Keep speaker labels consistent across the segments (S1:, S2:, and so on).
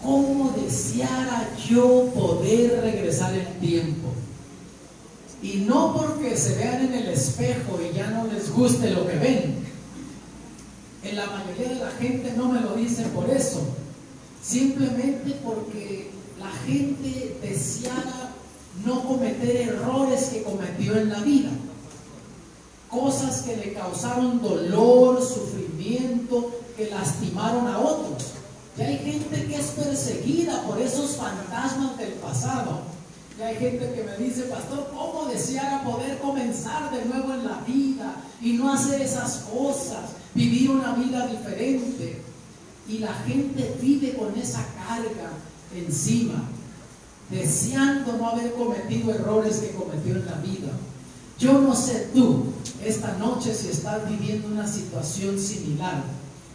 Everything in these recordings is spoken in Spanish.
S1: ¿Cómo deseara yo poder regresar el tiempo? Y no porque se vean en el espejo y ya no les guste lo que ven. En la mayoría de la gente no me lo dice por eso. Simplemente porque la gente deseara no cometer errores que cometió en la vida. Cosas que le causaron dolor, sufrimiento, que lastimaron a otros. Ya hay gente que es perseguida por esos fantasmas del pasado. Ya hay gente que me dice: pastor, ¿cómo deseara poder comenzar de nuevo en la vida y no hacer esas cosas, vivir una vida diferente? Y la gente vive con esa carga encima, deseando no haber cometido errores que cometió en la vida. Yo no sé tú esta noche si estás viviendo una situación similar.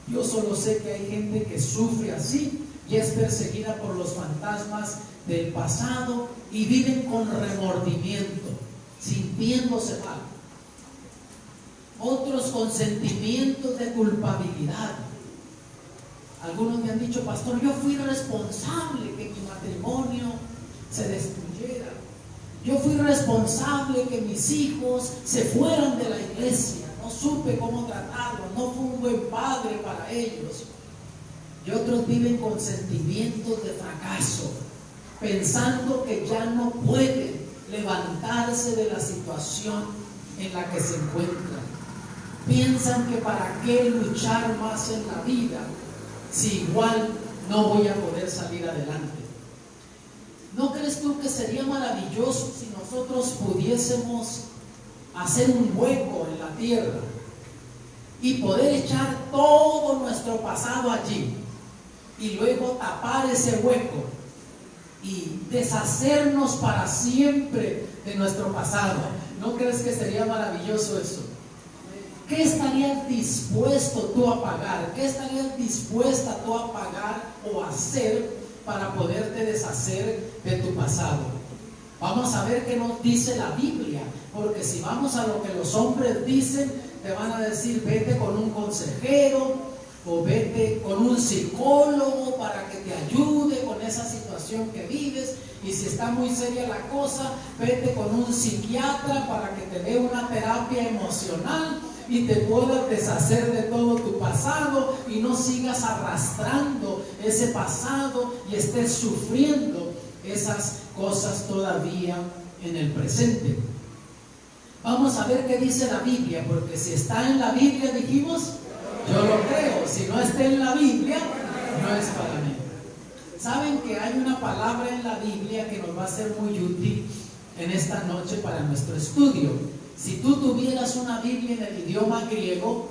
S1: Yo solo sé que hay gente que sufre así y es perseguida por los fantasmas del pasado y viven con remordimiento, sintiéndose mal. Otros con sentimientos de culpabilidad. Algunos me han dicho: pastor, yo fui responsable que mi matrimonio se destruyera. Yo fui responsable que mis hijos se fueran de la iglesia. No supe cómo tratarlos, no fui un buen padre para ellos. Y otros viven con sentimientos de fracaso, pensando que ya no pueden levantarse de la situación en la que se encuentran. Piensan que para qué luchar más en la vida si igual no voy a poder salir adelante. ¿No crees tú que sería maravilloso si nosotros pudiésemos hacer un hueco en la tierra y poder echar todo nuestro pasado allí y luego tapar ese hueco y deshacernos para siempre de nuestro pasado? ¿No crees que sería maravilloso eso? ¿Qué estarías dispuesto tú a pagar? ¿Qué estarías dispuesta tú a pagar o a hacer para poderte deshacer de tu pasado? Vamos a ver qué nos dice la Biblia, porque si vamos a lo que los hombres dicen, te van a decir: vete con un consejero o vete con un psicólogo para que te ayude con esa situación que vives, y si está muy seria la cosa, vete con un psiquiatra para que te dé una terapia emocional y te puedas deshacer de todo tu pasado y no sigas arrastrando ese pasado y estés sufriendo esas cosas todavía en el presente. Vamos a ver qué dice la Biblia, porque si está en la Biblia, dijimos, yo lo creo. Si no está en la Biblia, no es para mí. Saben que hay una palabra en la Biblia que nos va a ser muy útil en esta noche para nuestro estudio. Si tú tuvieras una Biblia en el idioma griego,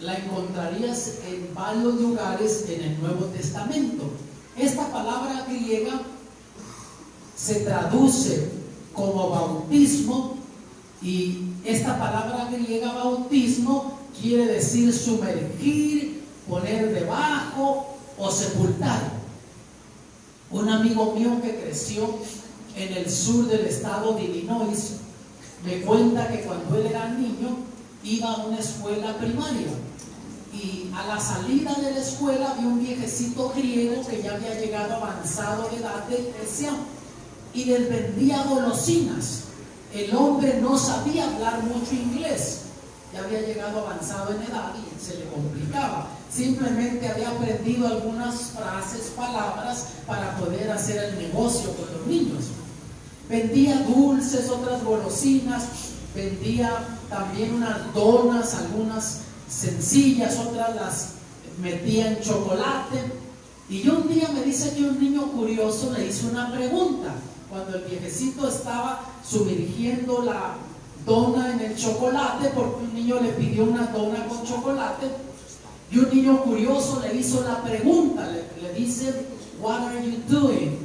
S1: la encontrarías en varios lugares en el Nuevo Testamento. Esta palabra griega se traduce como bautismo, y esta palabra griega bautismo quiere decir sumergir, poner debajo o sepultar. Un amigo mío que creció en el sur del estado de Illinois me cuenta que cuando él era niño iba a una escuela primaria, y a la salida de la escuela vio un viejecito griego que ya había llegado avanzado de edad de iglesia y les vendía golosinas. El hombre no sabía hablar mucho inglés, ya había llegado avanzado en edad y se le complicaba. Simplemente había aprendido algunas frases, palabras para poder hacer el negocio con los niños. Vendía dulces, otras golosinas, vendía también unas donas, algunas sencillas, otras las metía en chocolate. Y un día me dice que un niño curioso le hizo una pregunta cuando el viejecito estaba sumergiendo la dona en el chocolate, porque un niño le pidió una dona con chocolate, y un niño curioso le hizo la pregunta, le dice: "What are you doing?"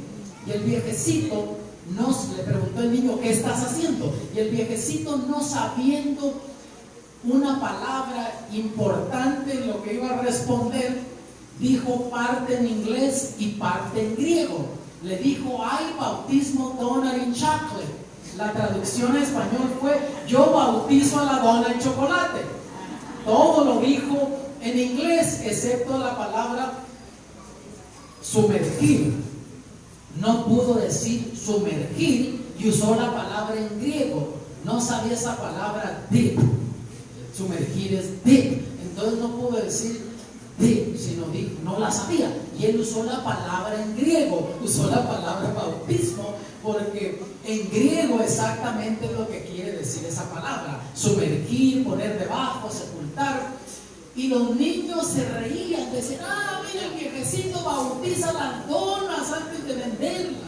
S1: Y el viejecito le preguntó el niño: ¿qué estás haciendo? Y el viejecito, no sabiendo una palabra importante en lo que iba a responder, dijo parte en inglés y parte en griego. Le dijo: "I bautismo donut in chocolate". La traducción en español fue: yo bautizo a la dona en chocolate. Todo lo dijo en inglés excepto la palabra sumergir. No pudo decir sumergir y usó la palabra en griego. No sabía esa palabra dip. Sumergir es dip. Entonces no pudo decir dip, sino dip. No la sabía. Y él usó la palabra en griego. Usó la palabra bautismo, porque en griego exactamente es lo que quiere decir esa palabra. Sumergir, poner debajo, sepultar. Y los niños se reían, decían: ah, mira, el viejecito bautiza las donas antes de venderlas.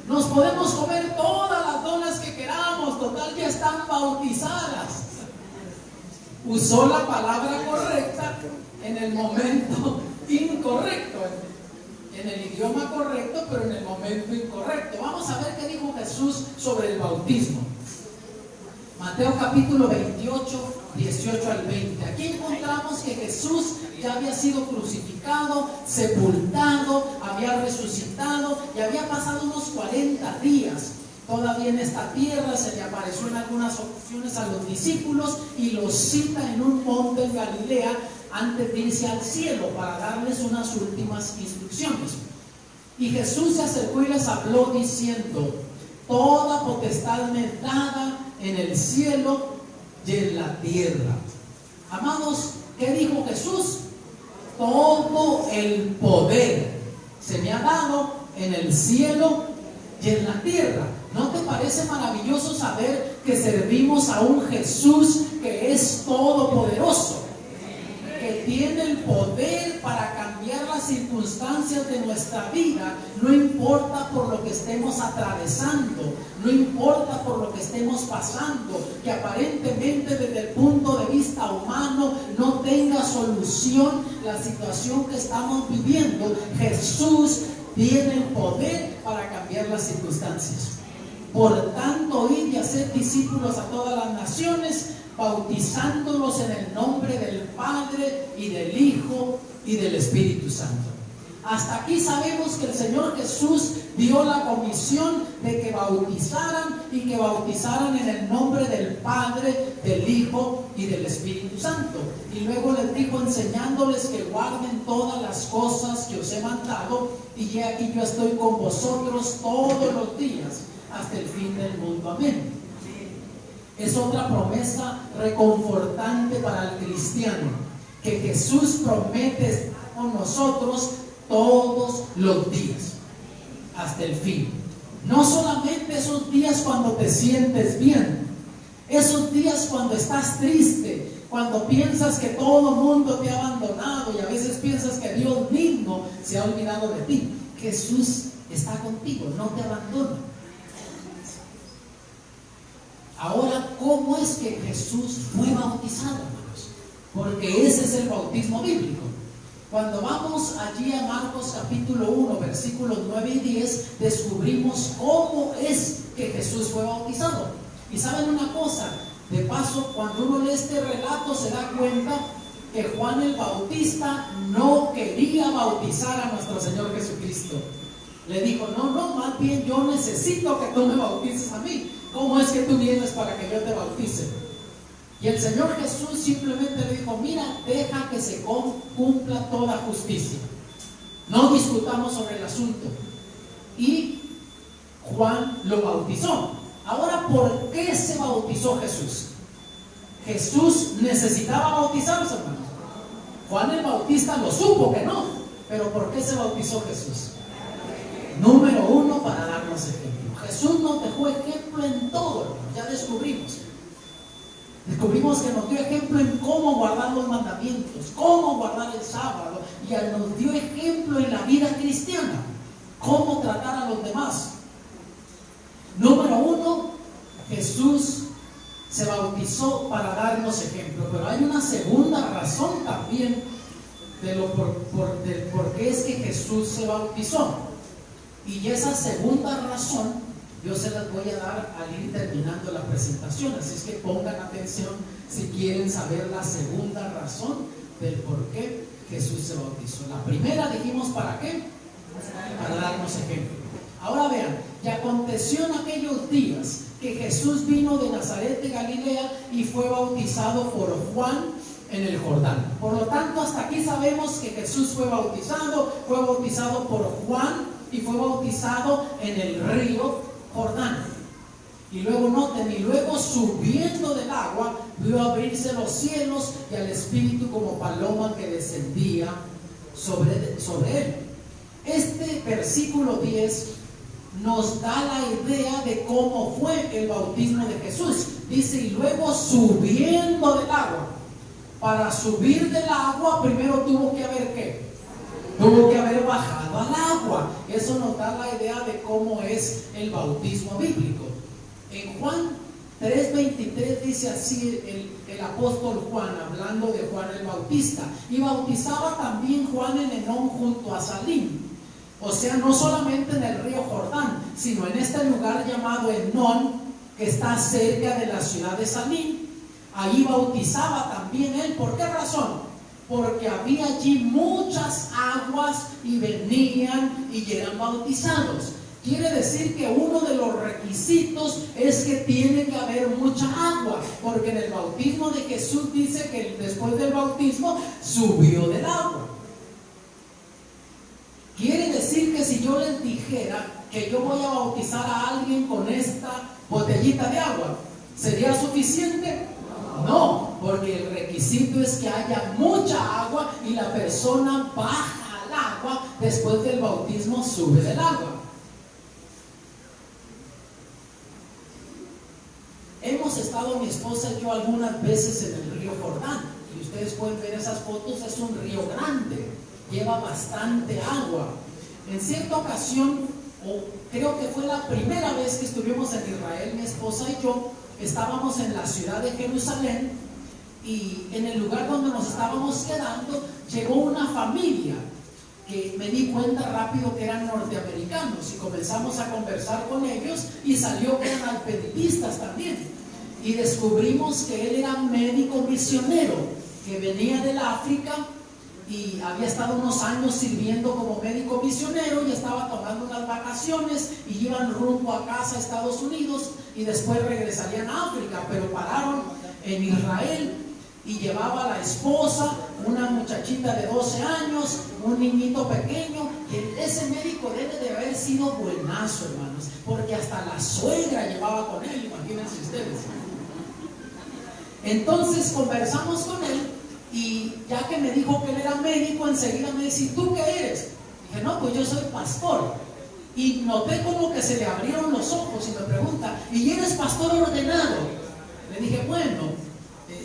S1: Nos podemos comer todas las donas que queramos, total ya están bautizadas. Usó la palabra correcta en el momento incorrecto, en el idioma correcto, pero en el momento incorrecto. Vamos a ver qué dijo Jesús sobre el bautismo. Mateo capítulo 28, 18 al 20. Aquí encontramos que Jesús ya había sido crucificado, sepultado, había resucitado y había pasado unos 40 días todavía en esta tierra. Se le apareció en algunas ocasiones a los discípulos y los cita en un monte en Galilea antes de irse al cielo para darles unas últimas instrucciones. Y Jesús se acercó y les habló diciendo: toda potestad me es dada en el cielo y en la tierra. Amados, ¿qué dijo Jesús? Todo el poder se me ha dado en el cielo y en la tierra. ¿No te parece maravilloso saber que servimos a un Jesús que es todopoderoso? Que tiene el poder para cambiar las circunstancias de nuestra vida, no importa por lo que estemos atravesando, no importa por lo que estemos pasando, que aparentemente desde el punto de vista humano no tenga solución la situación que estamos viviendo. Jesús tiene el poder para cambiar las circunstancias. Por tanto, id y haced discípulos a todas las naciones, bautizándolos en el nombre del Padre y del Hijo y del Espíritu Santo. Hasta aquí sabemos que el Señor Jesús dio la comisión de que bautizaran y que bautizaran en el nombre del Padre, del Hijo y del Espíritu Santo. Y luego les dijo, enseñándoles que guarden todas las cosas que os he mandado, y he aquí yo estoy con vosotros todos los días hasta el fin del mundo. Amén. Es otra promesa reconfortante para el cristiano, que Jesús promete estar con nosotros todos los días hasta el fin. No solamente esos días cuando te sientes bien, esos días cuando estás triste, cuando piensas que todo el mundo te ha abandonado y a veces piensas que Dios mismo se ha olvidado de ti. Jesús está contigo, no te abandona. Ahora, ¿cómo es que Jesús fue bautizado, hermanos? Porque ese es el bautismo bíblico. Cuando vamos allí a Marcos capítulo 1, versículos 9 y 10, descubrimos cómo es que Jesús fue bautizado. Y saben una cosa, de paso, cuando uno lee este relato se da cuenta que Juan el Bautista no quería bautizar a nuestro Señor Jesucristo. Le dijo, no, más bien yo necesito que tú me bautices a mí. ¿Cómo es que tú vienes para que yo te bautice? Y el Señor Jesús simplemente le dijo, mira, deja que se cumpla toda justicia. No discutamos sobre el asunto. Y Juan lo bautizó. Ahora, ¿por qué se bautizó Jesús? Jesús necesitaba bautizarse, hermanos. Juan el Bautista lo supo que no. Pero ¿por qué se bautizó Jesús? Número uno, para darnos ejemplo. Jesús nos dejó ejemplo en todo, hermano. Ya descubrimos que nos dio ejemplo en cómo guardar los mandamientos, cómo guardar el sábado, y nos dio ejemplo en la vida cristiana, cómo tratar a los demás. Número uno, Jesús se bautizó para darnos ejemplo, pero hay una segunda razón también de por qué es que Jesús se bautizó. Y esa segunda razón yo se las voy a dar al ir terminando la presentación, así es que pongan atención si quieren saber la segunda razón del por qué Jesús se bautizó. La primera dijimos, ¿para qué? Para darnos ejemplo. Ahora vean, y aconteció en aquellos días que Jesús vino de Nazaret de Galilea y fue bautizado por Juan en el Jordán. Por lo tanto, hasta aquí sabemos que Jesús fue bautizado por Juan y fue bautizado en el río Jordán. Y luego noten, y luego subiendo del agua, vio abrirse los cielos y al Espíritu como paloma que descendía sobre él. Este versículo 10 nos da la idea de cómo fue el bautismo de Jesús. Dice, y luego subiendo del agua. Para subir del agua, primero tuvo que haber ¿qué? Tuvo que haber bajado al agua. Eso nos da la idea de cómo es el bautismo bíblico. En Juan 3:23 dice así el apóstol Juan, hablando de Juan el Bautista. Y bautizaba también Juan en Enón junto a Salim. O sea, no solamente en el río Jordán, sino en este lugar llamado Enón, que está cerca de la ciudad de Salim. Ahí bautizaba también él. ¿Por qué razón? Porque había allí muchas aguas y venían y eran bautizados. Quiere decir que uno de los requisitos es que tiene que haber mucha agua, porque en el bautismo de Jesús dice que después del bautismo subió del agua. Quiere decir que si yo les dijera que yo voy a bautizar a alguien con esta botellita de agua, ¿sería suficiente? No, porque el requisito es que haya mucha agua y la persona baja al agua, después del bautismo sube del agua. Hemos estado mi esposa y yo algunas veces en el río Jordán y ustedes pueden ver esas fotos. Es un río grande, lleva bastante agua. En cierta ocasión, o creo que fue la primera vez que estuvimos en Israel, mi esposa y yo estábamos en la ciudad de Jerusalén, y en el lugar donde nos estábamos quedando llegó una familia que me di cuenta rápido que eran norteamericanos, y comenzamos a conversar con ellos y salió que eran adventistas también, y descubrimos que él era médico misionero que venía del África y había estado unos años sirviendo como médico misionero y estaba tomando unas vacaciones y iban rumbo a casa a Estados Unidos y después regresarían a África, pero pararon en Israel y llevaba a la esposa, una muchachita de 12 años, un niñito pequeño, y ese médico debe de haber sido buenazo, hermanos, porque hasta la suegra llevaba con él, imagínense ustedes. Entonces conversamos con él y ya que me dijo que él era médico, enseguida me dice, ¿y tú qué eres? Dije, no, pues yo soy pastor. Y noté como que se le abrieron los ojos y me pregunta, ¿y eres pastor ordenado? Le dije, bueno,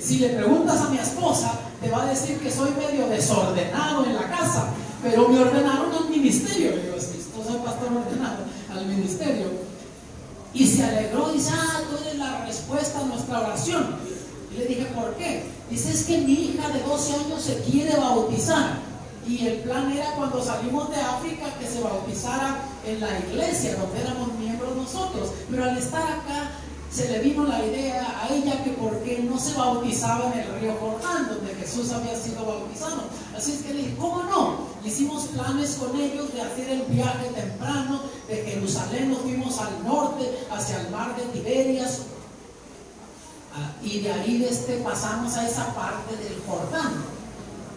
S1: si le preguntas a mi esposa, te va a decir que soy medio desordenado en la casa, pero me ordenaron al ministerio. Le digo, sí, yo soy pastor ordenado al ministerio. Y se alegró y dice, tú eres la respuesta a nuestra oración. Y le dije, ¿por qué? Dice, es que mi hija de 12 años se quiere bautizar. Y el plan era cuando salimos de África que se bautizara en la iglesia donde éramos miembros nosotros. Pero al estar acá se le vino la idea a ella que por qué no se bautizaba en el río Jordán, donde Jesús había sido bautizado. Así es que le dije, ¿cómo no? Hicimos planes con ellos de hacer el viaje temprano. De Jerusalén nos fuimos al norte, hacia el mar de Tiberias. Y de ahí pasamos a esa parte del Jordán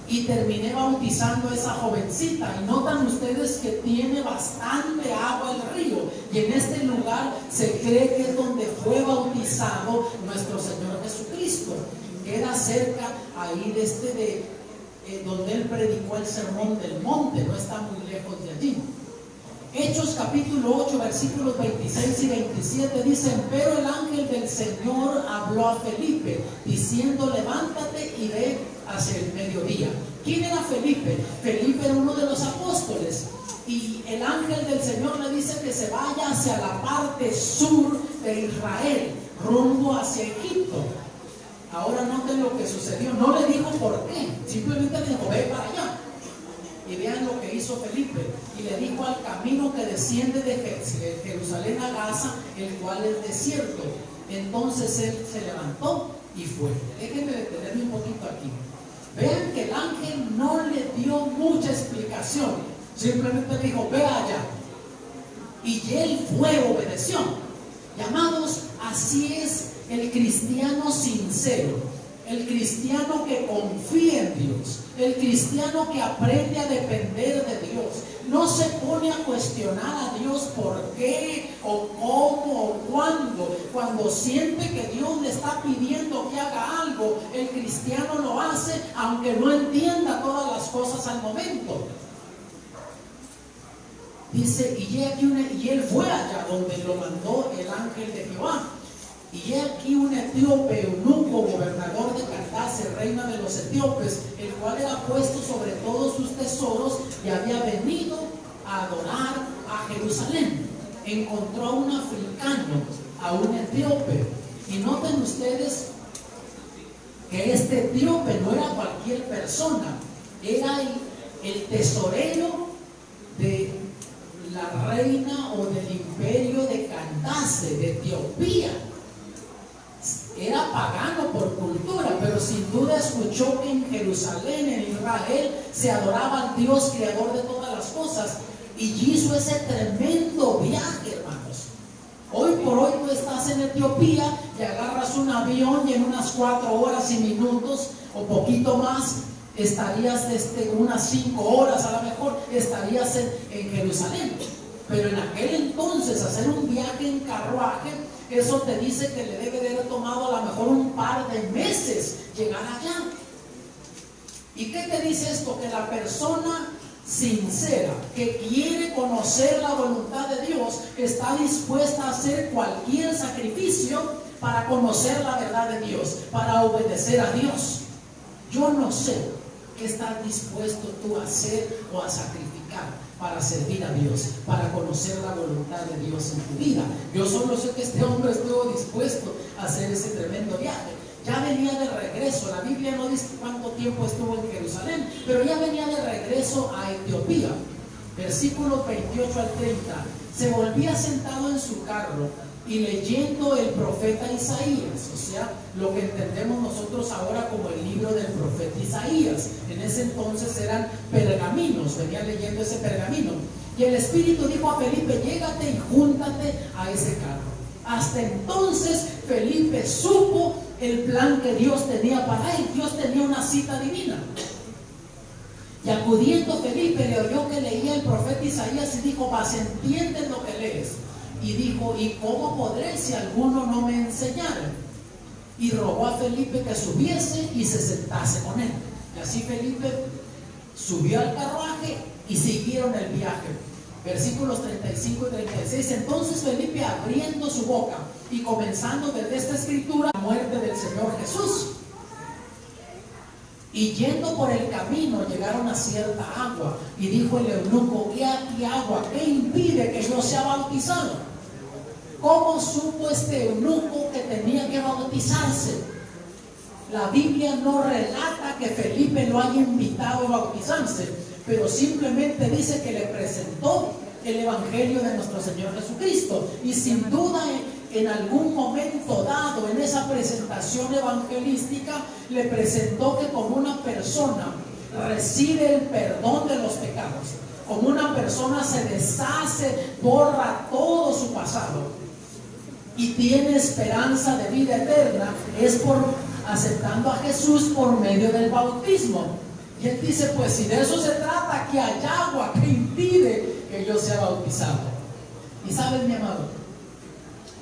S1: y terminé bautizando a esa jovencita. Y notan ustedes que tiene bastante agua el río, y en este lugar se cree que es donde fue bautizado nuestro Señor Jesucristo. Queda cerca ahí donde él predicó el sermón del monte, no está muy lejos de allí. Hechos capítulo 8 versículos 26 y 27 dicen, pero el ángel del Señor habló a Felipe diciendo, levántate y ve hacia el mediodía. ¿Quién era Felipe? Felipe era uno de los apóstoles, y el ángel del Señor le dice que se vaya hacia la parte sur de Israel, rumbo hacia Egipto. Ahora noten lo que sucedió, no le dijo por qué, simplemente le dijo, ve para allá. Y vean lo que hizo Felipe, y le dijo, al camino que desciende de Jerusalén a Gaza, el cual es desierto. Entonces él se levantó y fue. Déjenme detenerme un poquito aquí. Vean que el ángel no le dio mucha explicación, simplemente dijo, ve allá. Y él fue, obedeció. Llamados, así es el cristiano sincero. El cristiano que confía en Dios, el cristiano que aprende a depender de Dios, no se pone a cuestionar a Dios por qué o cómo o cuándo. Cuando siente que Dios le está pidiendo que haga algo, el cristiano lo hace aunque no entienda todas las cosas al momento. Dice, y él fue allá donde lo mandó el ángel de Jehová. Y he aquí un etíope eunuco, gobernador de Candace, reina de los etíopes, el cual era puesto sobre todos sus tesoros y había venido a adorar a Jerusalén. Encontró a un africano, a un etíope. Y noten ustedes que este etíope no era cualquier persona, era el tesorero de la reina o del imperio de Candace, de Etiopía. Era pagano por cultura, pero sin duda escuchó que en Jerusalén, en Israel, se adoraba al Dios creador de todas las cosas, y hizo ese tremendo viaje, hermanos. Hoy por hoy tú estás en Etiopía y agarras un avión y en unas 4 horas y minutos o poquito más estarías unas 5 horas a lo mejor estarías en Jerusalén. Pero en aquel entonces hacer un viaje en carruaje, eso te dice que le debe de haber tomado a lo mejor un par de meses llegar allá. ¿Y qué te dice esto? Que la persona sincera que quiere conocer la voluntad de Dios está dispuesta a hacer cualquier sacrificio para conocer la verdad de Dios, para obedecer a Dios. Yo no sé qué estás dispuesto tú a hacer o a sacrificar para servir a Dios, para conocer la voluntad de Dios en tu vida. Yo solo sé que este hombre estuvo dispuesto a hacer ese tremendo viaje. Ya venía de regreso, la Biblia no dice cuánto tiempo estuvo en Jerusalén, pero ya venía de regreso a Etiopía. Versículos 28 al 30. Se volvía sentado en su carro y leyendo el profeta Isaías, o sea, lo que entendemos nosotros ahora como el libro del profeta Isaías. En ese entonces eran pergaminos, venía leyendo ese pergamino. Y el Espíritu dijo a Felipe, llégate y júntate a ese carro. Hasta entonces Felipe supo el plan que Dios tenía para él. Dios tenía una cita divina. Y acudiendo Felipe le oyó que leía el profeta Isaías y dijo, vas, ¿entiendes lo que lees? Y dijo, ¿y cómo podré si alguno no me enseñara? Y rogó a Felipe que subiese y se sentase con él. Y así Felipe subió al carruaje y siguieron el viaje. Versículos 35 y 36. Entonces Felipe, abriendo su boca y comenzando desde esta escritura, la muerte del Señor Jesús. Y yendo por el camino llegaron a cierta agua, y dijo el eunuco, ¿qué aquí agua? ¿Qué impide que yo sea bautizado? ¿Cómo supo este eunuco que tenía que bautizarse? La Biblia no relata que Felipe lo haya invitado a bautizarse, pero simplemente dice que le presentó el evangelio de nuestro Señor Jesucristo. Y sin duda en algún momento dado en esa presentación evangelística le presentó que como una persona recibe el perdón de los pecados, como una persona se deshace, borra todo su pasado y tiene esperanza de vida eterna, es por aceptando a Jesús por medio del bautismo. Y él dice, pues si de eso se trata, que hay agua que impide que yo sea bautizado. Y sabes, mi amado,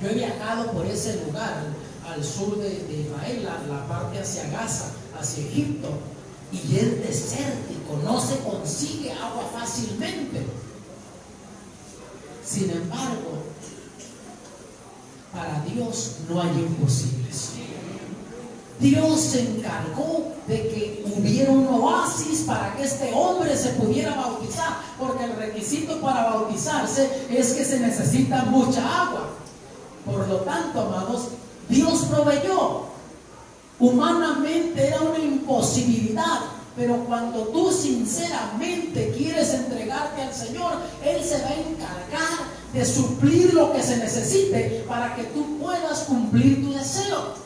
S1: yo he viajado por ese lugar al sur de Israel, la parte hacia Gaza, hacia Egipto, y es desértico, no se consigue agua fácilmente. Sin embargo, para Dios no hay imposibles. Dios se encargó de que hubiera un oasis para que este hombre se pudiera bautizar, porque el requisito para bautizarse es que se necesita mucha agua. Por lo tanto, amados, Dios proveyó. Humanamente era una imposibilidad, pero cuando tú sinceramente quieres entregarte al Señor, Él se va a encargar de suplir lo que se necesite para que tú puedas cumplir tu deseo.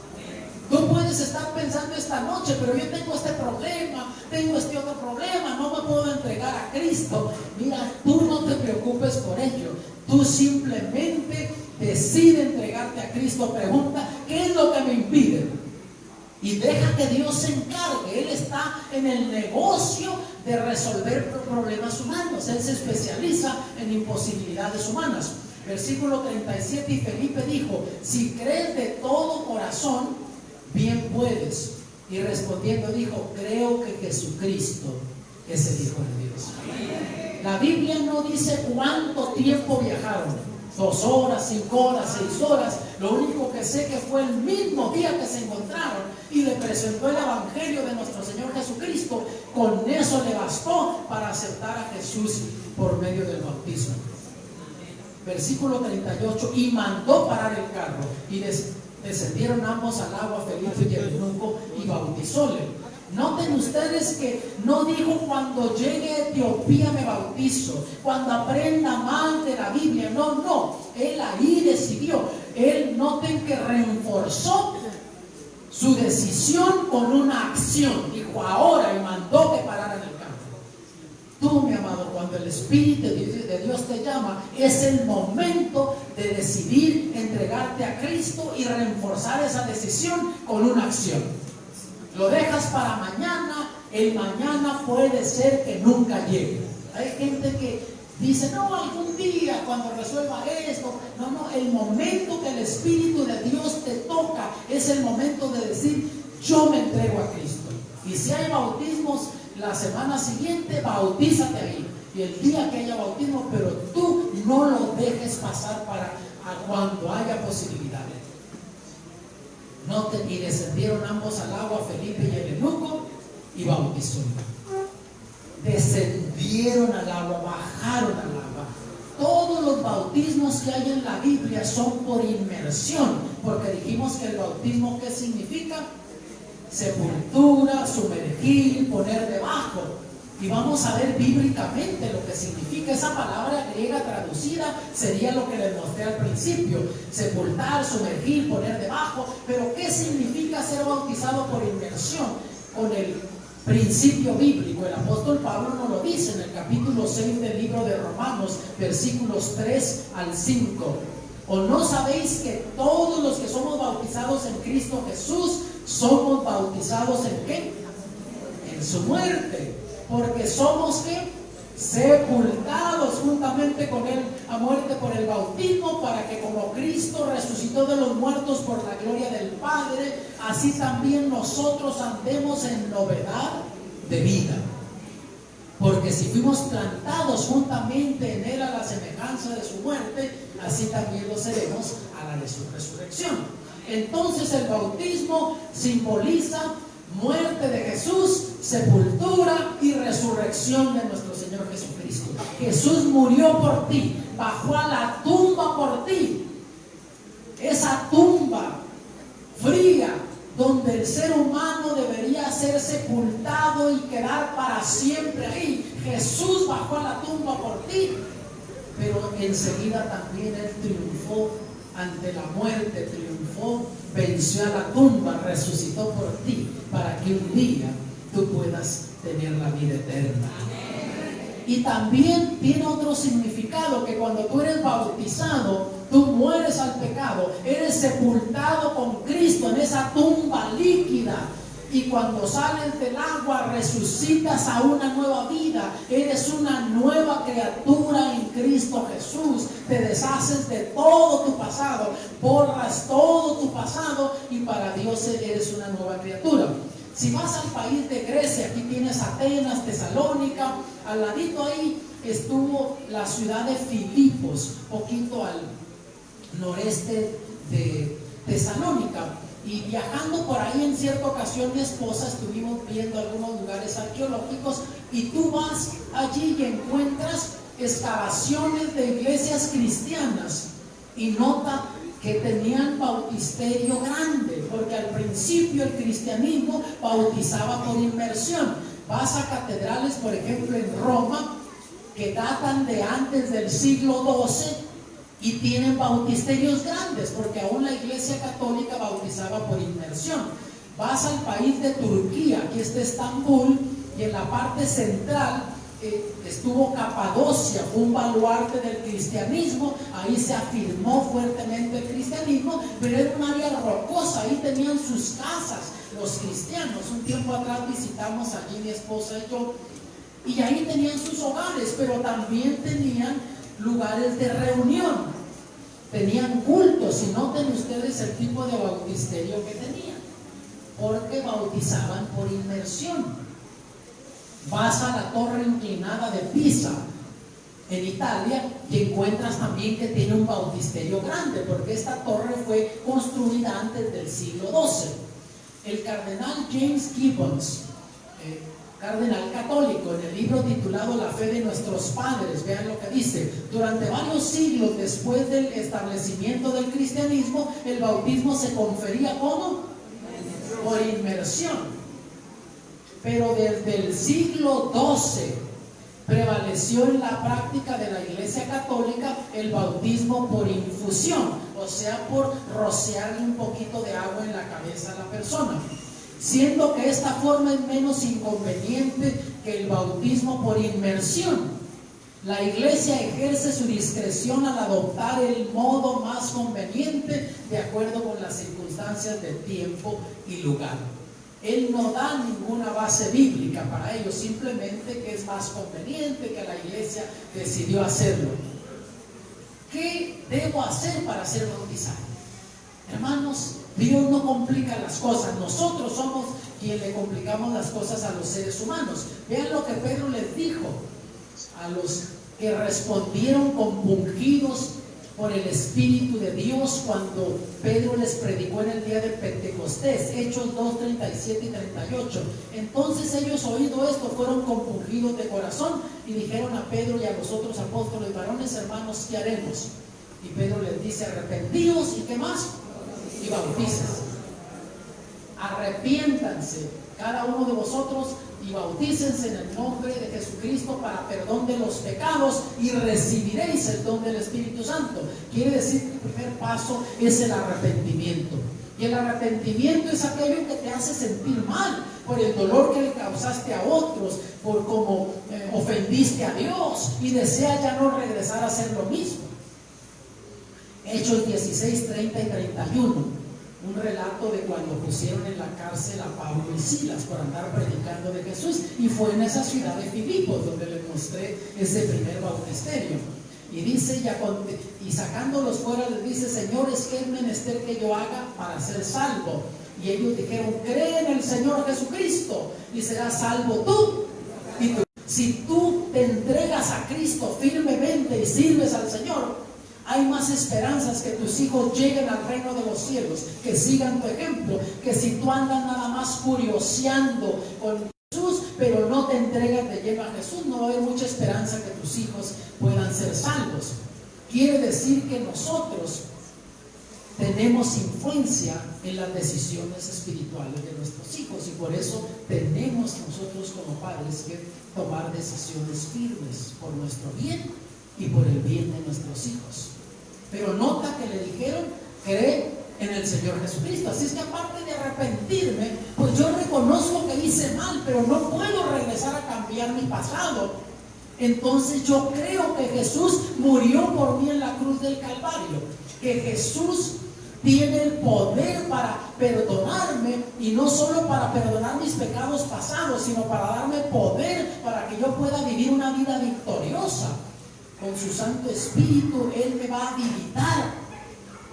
S1: Tú puedes estar pensando esta noche, pero yo tengo este problema, tengo este otro problema, no me puedo entregar a Cristo. Mira, tú no te preocupes por ello. Tú simplemente decide entregarte a Cristo. Pregunta, ¿qué es lo que me impide? y deja que Dios se encargue. Él está en el negocio de resolver problemas humanos. Él se especializa en imposibilidades humanas. Versículo 37, y Felipe dijo: si crees de todo corazón, bien puedes. Y respondiendo dijo: creo que Jesucristo es el Hijo de Dios. La Biblia no dice cuánto tiempo viajaron, 2 horas, 5 horas, 6 horas. Lo único que sé que fue el mismo día que se encontraron y le presentó el Evangelio de nuestro Señor Jesucristo. Con eso le bastó para aceptar a Jesús por medio del bautismo. Versículo 38, y mandó parar el carro, y descendieron ambos al agua, Felipe y el eunuco, y bautizóle. Noten ustedes que no dijo: cuando llegue a Etiopía me bautizo, cuando aprenda más de la Biblia. No, él ahí decidió. Él, noten que reforzó su decisión con una acción. Dijo: ahora, y mandó que pararan el carro. Tú, mi amado, cuando el Espíritu de Dios te llama, es el momento de decidir entregarte a Cristo y reforzar esa decisión con una acción. Lo dejas para mañana, el mañana puede ser que nunca llegue. Hay gente que dice: no, algún día cuando resuelva esto. No, el momento que el Espíritu de Dios te toca es el momento de decir: yo me entrego a Cristo. Y si hay bautismos la semana siguiente, bautízate ahí, y el día que haya bautismo, pero tú no lo dejes pasar para cuando haya posibilidades. Noten, y descendieron ambos al agua, Felipe y el eunuco, y bautizó. Descendieron al agua, bajaron al agua. Todos los bautismos que hay en la Biblia son por inmersión, porque dijimos que el bautismo, ¿qué significa? Sepultura, sumergir, poner debajo. Y vamos a ver bíblicamente lo que significa esa palabra griega traducida. Sería lo que les mostré al principio: sepultar, sumergir, poner debajo. Pero ¿qué significa ser bautizado por inmersión? Con el principio bíblico. El apóstol Pablo nos lo dice en el capítulo 6 del libro de Romanos, versículos 3 al 5. ¿O no sabéis que todos los que somos bautizados en Cristo Jesús somos bautizados en qué? En su muerte. Porque somos ¿qué? Sepultados juntamente con él a muerte por el bautismo, para que como Cristo resucitó de los muertos por la gloria del Padre, así también nosotros andemos en novedad de vida. Porque si fuimos plantados juntamente en él a la semejanza de su muerte, así también lo seremos a la de su resurrección. Entonces el bautismo simboliza muerte de Jesús, sepultura y resurrección de nuestro Señor Jesucristo. Jesús murió por ti, bajó a la tumba por ti. Esa tumba fría donde el ser humano debería ser sepultado y quedar para siempre ahí. Jesús bajó a la tumba por ti, pero enseguida también Él triunfó ante la muerte, triunfó, venció a la tumba, resucitó por ti, para que un día tú puedas tener la vida eterna. Y también tiene otro significado, que cuando tú eres bautizado, tú mueres al pecado, eres sepultado con Cristo en esa tumba líquida, y cuando sales del agua resucitas a una nueva vida. Eres una nueva criatura en Cristo Jesús. Te deshaces de todo tu pasado, borras todo tu pasado, y para Dios eres una nueva criatura. Si vas al país de Grecia, aquí tienes Atenas, Tesalónica, al ladito ahí estuvo la ciudad de Filipos, poquito al noreste de Tesalónica. Y viajando por ahí en cierta ocasión, mi esposa, estuvimos viendo algunos lugares arqueológicos, y tú vas allí y encuentras excavaciones de iglesias cristianas, y nota que tenían bautisterio grande, porque al principio el cristianismo bautizaba por inmersión. Vas a catedrales, por ejemplo, en Roma, que datan de antes del siglo XII, y tienen bautisterios grandes, porque aún la iglesia católica bautizaba por inmersión. Vas al país de Turquía, aquí está Estambul, y en la parte central estuvo Capadocia, fue un baluarte del cristianismo, ahí se afirmó fuertemente el cristianismo, pero era un área rocosa, ahí tenían sus casas los cristianos. Un tiempo atrás visitamos allí mi esposa y yo, y ahí tenían sus hogares, pero también tenían lugares de reunión, tenían cultos, y noten ustedes el tipo de bautisterio que tenían, porque bautizaban por inmersión. Vas a la torre inclinada de Pisa en Italia y encuentras también que tiene un bautisterio grande, porque esta torre fue construida antes del siglo XII. El cardenal James Gibbons, cardenal católico, en el libro titulado La fe de nuestros padres, vean lo que dice: durante varios siglos después del establecimiento del cristianismo, el bautismo se confería ¿cómo? Por inmersión. Pero desde el siglo XII prevaleció en la práctica de la Iglesia Católica el bautismo por infusión, o sea, por rociarle un poquito de agua en la cabeza a la persona, siendo que esta forma es menos inconveniente que el bautismo por inmersión. La Iglesia ejerce su discreción al adoptar el modo más conveniente de acuerdo con las circunstancias del tiempo y lugar. Él no da ninguna base bíblica para ello, simplemente que es más conveniente, que la Iglesia decidió hacerlo. ¿Qué debo hacer para ser bautizado? Hermanos, Dios no complica las cosas, nosotros somos quienes le complicamos las cosas a los seres humanos. Vean lo que Pedro les dijo a los que respondieron compungidos por el Espíritu de Dios cuando Pedro les predicó en el día de Pentecostés, Hechos 2, 37 y 38. Entonces ellos, oído esto, fueron compungidos de corazón y dijeron a Pedro y a los otros apóstoles: varones hermanos, ¿qué haremos? Y Pedro les dice: arrepentíos, ¿y qué más? Y bautícense. Arrepiéntanse cada uno de vosotros y bautícense en el nombre de Jesucristo para perdón de los pecados y recibiréis el don del Espíritu Santo. Quiere decir que el primer paso es el arrepentimiento. Y el arrepentimiento es aquello que te hace sentir mal por el dolor que le causaste a otros, por cómo ofendiste a Dios y deseas ya no regresar a hacer lo mismo. Hechos 16, 30 y 31. Un relato de cuando pusieron en la cárcel a Pablo y Silas por andar predicando de Jesús, y fue en esa ciudad de Filipos donde les mostré ese primer bautisterio. Y dice, y sacándolos fuera les dice: señores, ¿qué es menester que yo haga para ser salvo? Y ellos dijeron: cree en el Señor Jesucristo y serás salvo tú y tú. Si tú te entregas a Cristo firmemente y sirves al Señor, hay más esperanzas que tus hijos lleguen al reino de los cielos, que sigan tu ejemplo, que si tú andas nada más curioseando con Jesús, pero no te entregas de lleno a Jesús, no va a haber mucha esperanza que tus hijos puedan ser salvos. Quiere decir que nosotros tenemos influencia en las decisiones espirituales de nuestros hijos, y por eso tenemos nosotros como padres que tomar decisiones firmes por nuestro bien y por el bien de nuestros hijos. Pero nota que le dijeron: cree en el Señor Jesucristo. Así es que aparte de arrepentirme, pues yo reconozco que hice mal, pero no puedo regresar a cambiar mi pasado. Entonces yo creo que Jesús murió por mí en la cruz del Calvario, que Jesús tiene el poder para perdonarme, y no solo para perdonar mis pecados pasados, sino para darme poder para que yo pueda vivir una vida victoriosa. Con su Santo Espíritu Él me va a habilitar.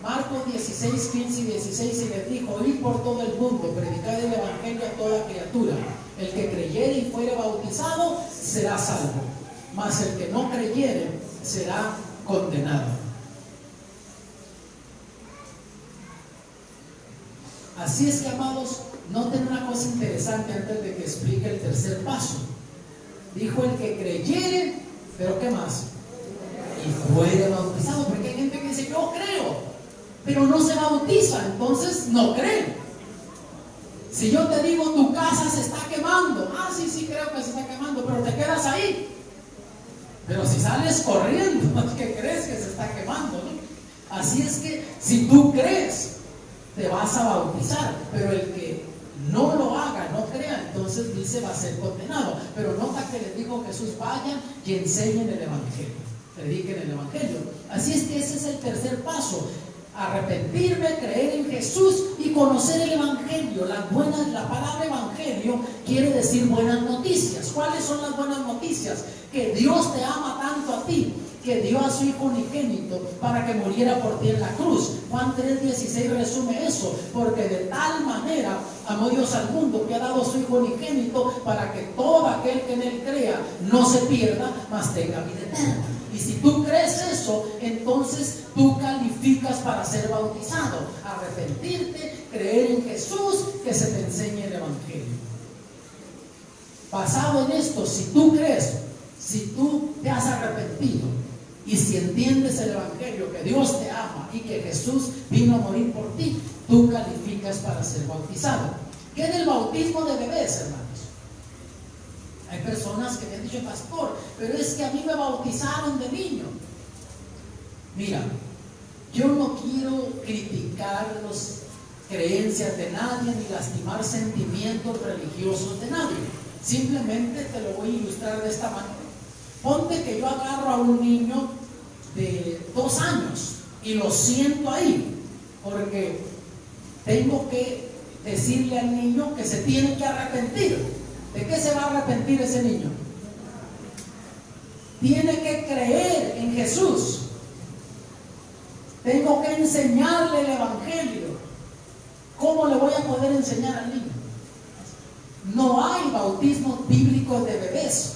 S1: Marcos 16, 15 y 16, y les dijo: id por todo el mundo, predicad el Evangelio a toda criatura. El que creyere y fuere bautizado será salvo, mas el que no creyere será condenado. Así es que, amados, noten una cosa interesante antes de que explique el tercer paso. Dijo: el que creyere, pero ¿qué más? Y fuere bautizado. Porque hay gente que dice: yo creo, pero no se bautiza, entonces no cree. Si yo te digo: tu casa se está quemando, sí creo que se está quemando, pero te quedas ahí. Pero si sales corriendo, ¿qué crees que se está quemando, ¿no? Así es que si tú crees, te vas a bautizar, pero el que no lo haga, no crea, entonces dice va a ser condenado. Pero nota que les dijo Jesús: vayan y enseñen el evangelio, prediquen el evangelio. Así es que ese es el tercer paso: arrepentirme, creer en Jesús y conocer el evangelio. La palabra evangelio quiere decir buenas noticias. ¿Cuáles son las buenas noticias? Que Dios te ama tanto a ti que dio a su Hijo unigénito para que muriera por ti en la cruz. Juan 3:16 resume eso: porque de tal manera amó Dios al mundo que ha dado a su Hijo unigénito para que todo aquel que en él crea no se pierda, mas tenga vida eterna. Y si tú crees eso, entonces tú calificas para ser bautizado. Arrepentirte, creer en Jesús, que se te enseñe el evangelio. Basado en esto, si tú crees, si tú te has arrepentido y si entiendes el evangelio, que Dios te ama y que Jesús vino a morir por ti, tú calificas para ser bautizado. ¿Qué es el bautismo de bebés, hermanos? Hay personas que me han dicho: pastor, pero es que a mí me bautizaron de niño. Mira, yo no quiero criticar las creencias de nadie ni lastimar sentimientos religiosos de nadie. Simplemente te lo voy a ilustrar de esta manera. Ponte que yo agarro a un niño de 2 años y lo siento ahí, porque tengo que decirle al niño que se tiene que arrepentir. ¿De qué se va a arrepentir ese niño? Tiene que creer en Jesús. Tengo que enseñarle el evangelio. ¿Cómo le voy a poder enseñar al niño? No hay bautismos bíblicos de bebés.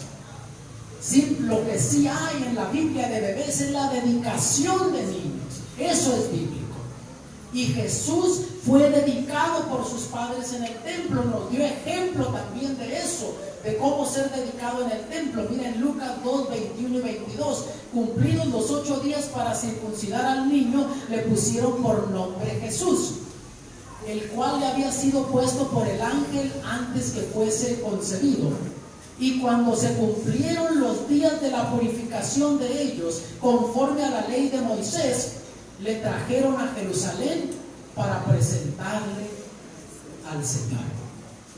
S1: Sí, lo que sí hay en la Biblia de bebés es la dedicación de niños. Eso es bíblico. Y Jesús fue dedicado por sus padres en el templo. Nos dio ejemplo también de eso, de cómo ser dedicado en el templo. Miren Lucas 2, 21 y 22. Cumplidos los 8 días para circuncidar al niño, le pusieron por nombre Jesús, el cual le había sido puesto por el ángel antes que fuese concebido. Y cuando se cumplieron los días de la purificación de ellos, conforme a la ley de Moisés, le trajeron a Jerusalén para presentarle al Señor.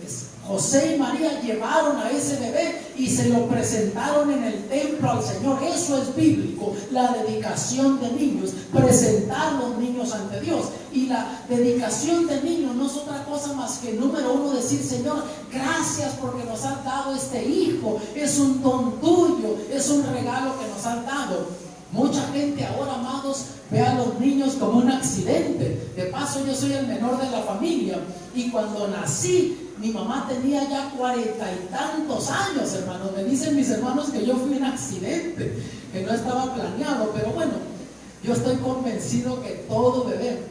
S1: ¿Ves? José y María llevaron a ese bebé y se lo presentaron en el templo al Señor. Eso es bíblico, la dedicación de niños, presentar los niños ante Dios. Y la dedicación de niños no es otra cosa más que, número 1, decir: Señor, gracias porque nos has dado este hijo, es un don tuyo, es un regalo que nos has dado. Mucha gente ahora, amados, ve a los niños como un accidente. De paso, yo soy el menor de la familia, y cuando nací, mi mamá tenía ya 40 y tantos años, hermanos. Me dicen mis hermanos que yo fui un accidente, que no estaba planeado. Pero bueno, yo estoy convencido que todo bebé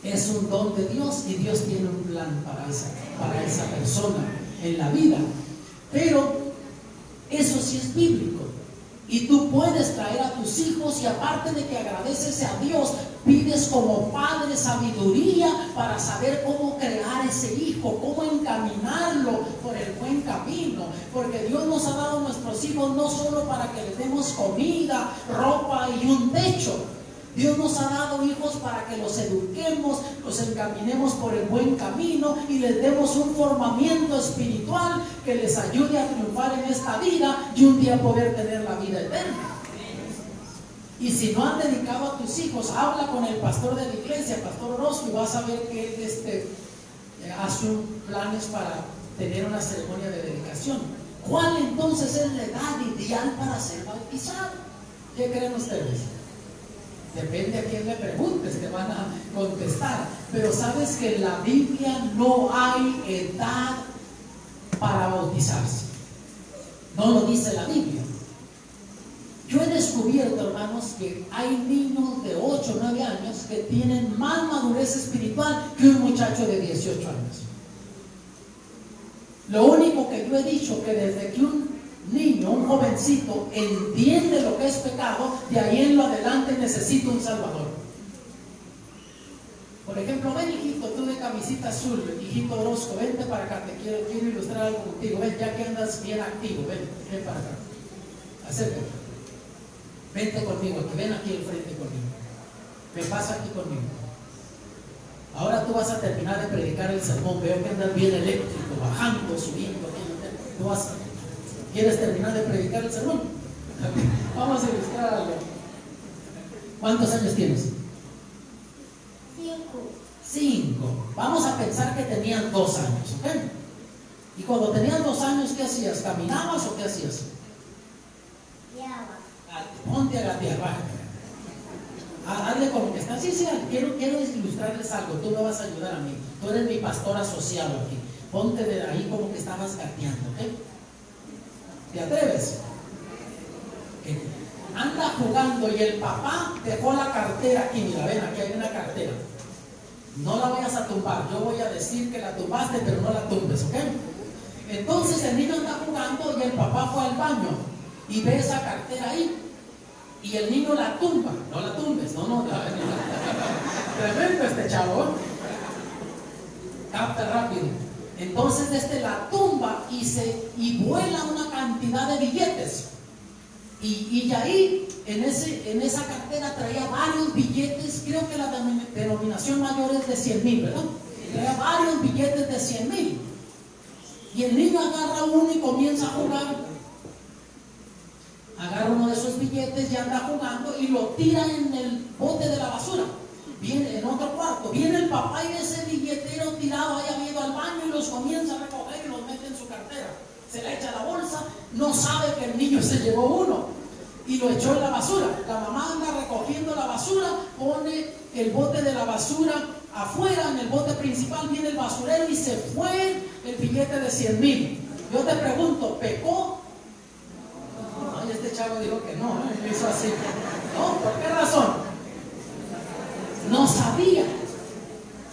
S1: es un don de Dios, y Dios tiene un plan para esa persona en la vida. Pero eso sí es bíblico. Y tú puedes traer a tus hijos, y aparte de que agradeces a Dios, pides como padre sabiduría para saber cómo crear ese hijo, cómo encaminarlo por el buen camino. Porque Dios nos ha dado a nuestros hijos no solo para que les demos comida, ropa y un techo. Dios nos ha dado hijos para que los eduquemos, los encaminemos por el buen camino y les demos un formamiento espiritual que les ayude a triunfar en esta vida y un día poder tener la vida eterna. Y si no han dedicado a tus hijos, habla con el pastor de la iglesia, Pastor Orozco, y vas a ver que él hace planes para tener una ceremonia de dedicación. ¿Cuál entonces es la edad ideal para ser bautizado? ¿Qué creen ustedes? Depende a quién le preguntes, te van a contestar. Pero sabes que en la Biblia no hay edad para bautizarse. No lo dice la Biblia. Yo he descubierto, hermanos, que hay niños de 8 o 9 años que tienen más madurez espiritual que un muchacho de 18 años. Lo único que yo he dicho, que desde que un niño, un jovencito, entiende lo que es pecado, de ahí en lo adelante necesita un salvador. Por ejemplo, ven, hijito, tú de camisita azul, hijito Orozco, vente para acá, quiero ilustrar algo contigo. Ven, ya que andas bien activo, ven para acá, acércate, vente conmigo aquí, ven aquí al frente conmigo, me pasa aquí conmigo. Ahora tú vas a terminar de predicar el sermón, veo que andas bien eléctrico. bajando, subiendo. ¿Quieres terminar de predicar el sermón? Vamos a ilustrar algo. ¿Cuántos años tienes? 5. Vamos a pensar que tenían 2 años, ¿ok? Y cuando tenías 2 años, ¿qué hacías? ¿Caminabas o qué hacías? Ponte a gatear, baja. Hazle como que estás. Sí, quiero ilustrarles algo. Tú me vas a ayudar a mí. Tú eres mi pastor asociado aquí. Ponte de ahí como que estabas gateando, ¿ok? ¿Te atreves? Okay. Anda jugando y el papá dejó la cartera aquí. Mira, ven, aquí hay una cartera. No la vayas a tumbar. Yo voy a decir que la tumbaste, pero no la tumbes, ¿ok? Entonces el niño anda jugando y el papá fue al baño y ve esa cartera ahí. Y el niño la tumba. No la tumbes, no. Tremendo este chavo. Capta rápido. Entonces la tumba y vuela una cantidad de billetes. Y ahí en esa cartera traía varios billetes. Creo que la denominación mayor es de 100,000, ¿verdad? Traía varios billetes de 100,000. Y el niño agarra uno y comienza a jugar. Agarra uno de esos billetes y anda jugando y lo tira en el bote de la basura. Viene en otro cuarto, viene el papá y ve ese billetero tirado, haya ido al baño y los comienza a recoger y los mete en su cartera. Se le echa a la bolsa, no sabe que el niño se llevó uno y lo echó en la basura. La mamá anda recogiendo la basura, pone el bote de la basura afuera, en el bote principal viene el basurero y se fue el billete de 100,000. Yo te pregunto, ¿pecó? No, y este chavo dijo que no, hizo así. No, ¿por qué razón? No sabía.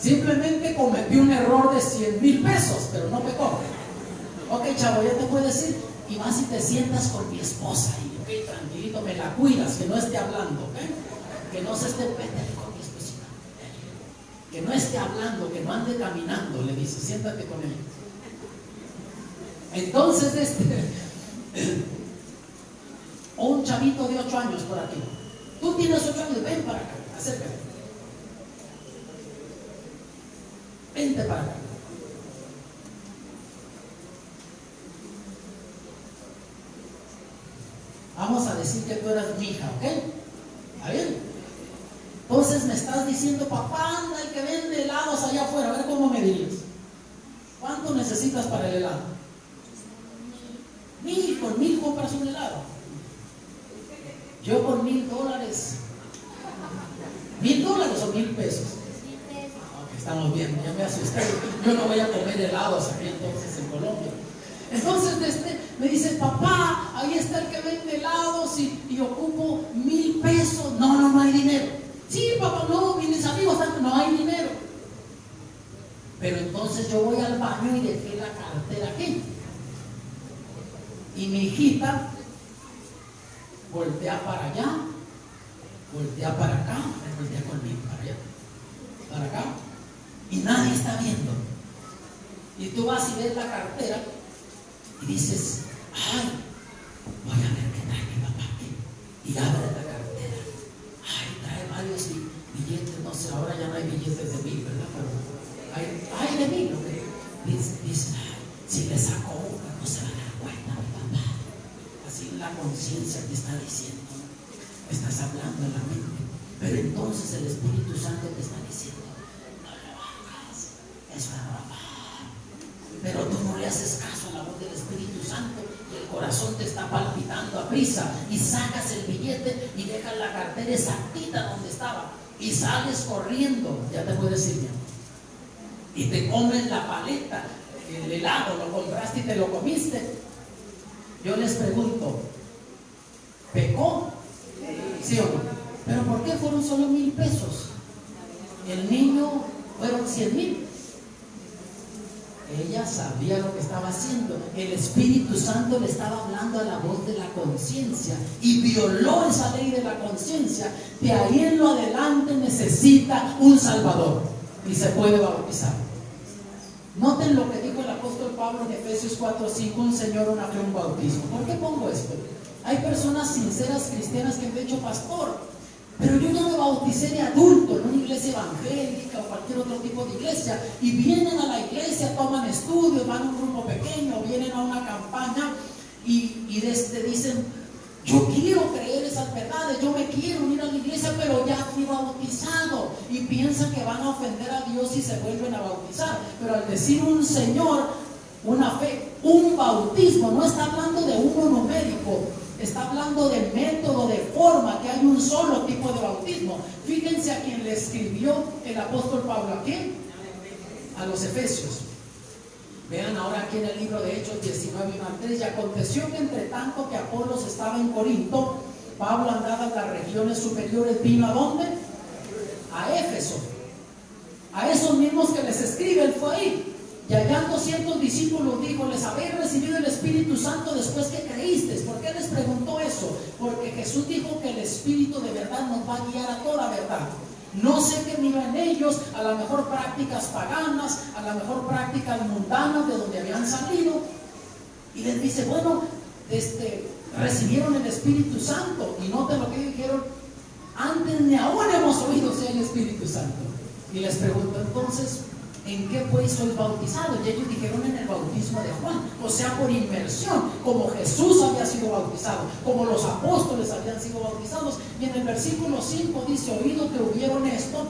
S1: Simplemente cometió un error de 100,000 pesos, pero no pecó. Ok, chavo, ya te puedes ir. Y vas y te sientas con mi esposa y, ok, tranquilito, me la cuidas, que no esté hablando, ok. Que no se esté metiendo con mi esposita. Que no esté hablando, que no ande caminando, le dice, siéntate con él. Entonces, un chavito de 8 años por aquí. Tú tienes 8 años, ven para acá, acércate. Vente para acá. Vamos a decir que tú eras mi hija, ¿ok? ¿Está bien? Entonces me estás diciendo, papá, anda el que vende helados allá afuera, a ver cómo me dirías. ¿Cuánto necesitas para el helado? 1,000, con 1,000 compras un helado. Yo con $1,000. $1,000 o 1,000 pesos. Estamos bien, ya me asusté. Yo no voy a comer helados aquí entonces en Colombia. Entonces me dice, papá, ahí está el que vende helados y ocupo 1,000 pesos. No hay dinero. Sí, papá, no, mis amigos, no hay dinero. Pero entonces yo voy al baño y dejé la cartera aquí. Y mi hijita voltea para allá, voltea para acá, voltea conmigo para allá, para acá. Y nadie está viendo. Y tú vas y ves la cartera y dices, ay, voy a ver qué trae mi papá aquí. Y abre la cartera. Ay, trae varios billetes, no sé, ahora ya no hay billetes de 1,000, ¿verdad? Pero hay de 1,000, ¿ok? Dice, ay, si le saco una, no se va a dar cuenta mi papá. Así la conciencia te está diciendo, estás hablando en la mente. Pero entonces el Espíritu Santo te está diciendo, es para papá. Pero tú no le haces caso a la voz del Espíritu Santo y el corazón te está palpitando a prisa y sacas el billete y dejas la cartera exactita donde estaba y sales corriendo, ya te puedes ir ya, y te comes la paleta, el helado, lo compraste y te lo comiste. Yo les pregunto, ¿pecó? ¿Sí o no? ¿Pero por qué fueron solo 1,000 pesos? El niño fueron 100,000. Ella sabía lo que estaba haciendo. El Espíritu Santo le estaba hablando a la voz de la conciencia y violó esa ley de la conciencia. De ahí en lo adelante necesita un Salvador y se puede bautizar. Noten lo que dijo el apóstol Pablo en Efesios 4:5: un Señor, una fe, un bautismo. ¿Por qué pongo esto? Hay personas sinceras cristianas que han dicho, pastor, Pero yo ya me bauticé de adulto en una iglesia evangélica o cualquier otro tipo de iglesia, y vienen a la iglesia, toman estudios, van a un grupo pequeño, vienen a una campaña y dicen: yo quiero creer esas verdades, yo me quiero unir a la iglesia, pero ya fui bautizado, y piensan que van a ofender a Dios y se vuelven a bautizar. Pero al decir un Señor, una fe, un bautismo, no está hablando de uno numérico, está hablando de método, de forma, que hay un solo tipo de bautismo. Fíjense a quien le escribió el apóstol Pablo. ¿A quién? A los Efesios. Vean ahora aquí en el libro de Hechos 19:1-3. Y aconteció que entre tanto que Apolos estaba en Corinto, Pablo andaba en las regiones superiores. ¿Vino a dónde? A Éfeso. A esos mismos que les escribe, él fue ahí. Y hallando ciertos discípulos, dijo: ¿les habéis recibido el Espíritu Santo después que creísteis? ¿Por qué les preguntó eso? Porque Jesús dijo que el Espíritu de verdad nos va a guiar a toda verdad. No sé qué mira en ellos, a lo mejor prácticas paganas, a lo mejor prácticas mundanas de donde habían salido. Y les dice: bueno, recibieron el Espíritu Santo. Y noten lo que dijeron: antes ni aún hemos oído sea el Espíritu Santo. Y les preguntó entonces: ¿en qué pues sois bautizados? Y ellos dijeron: en el bautismo de Juan, o sea, por inmersión, como Jesús había sido bautizado, como los apóstoles habían sido bautizados. Y en el versículo 5 dice: oído que hubieron esto,